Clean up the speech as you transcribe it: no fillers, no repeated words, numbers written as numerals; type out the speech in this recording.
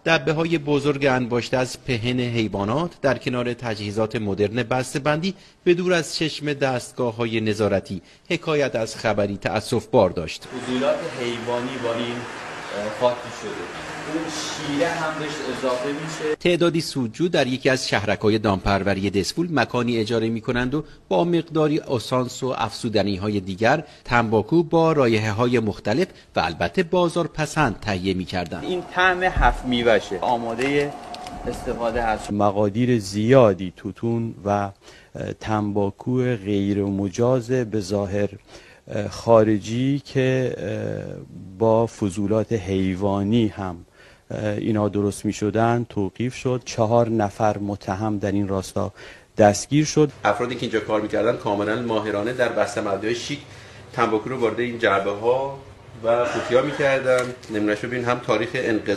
دبه‌های بزرگ انباشته از پهن حیوانات در کنار تجهیزات مدرن بسته‌بندی به دور از چشم دستگاه‌های نظارتی حکایت از خبری تأسف‌بار داشت. فضولات حیوانی با این خاکی شده. اون شیره هم بهش اضافه میشه. تعدادی سودجو در یکی از شهرک‌های دامپروری دسفول مکانی اجاره می‌کنند و با مقداری اسانس و افزودنی‌های دیگر تنباکو با رایحه‌های مختلف و البته بازارپسند تهیه می‌کردند. این طعم 7 میوه‌شه، آماده استفاده هست. مقادیر زیادی توتون و تنباکو غیر مجاز به ظاهر خارجی که با فضولات حیوانی هم اینا درست می شدن توقیف شد. 4 نفر متهم در این راستا دستگیر شد. افرادی که اینجا کار میکردن کاملا ماهرانه در بسته‌بندی‌های شیک تنباکو رو وارد این جعبه ها و قوطی‌ها میکردن. نمونه‌اش ببین هم تاریخ انقضا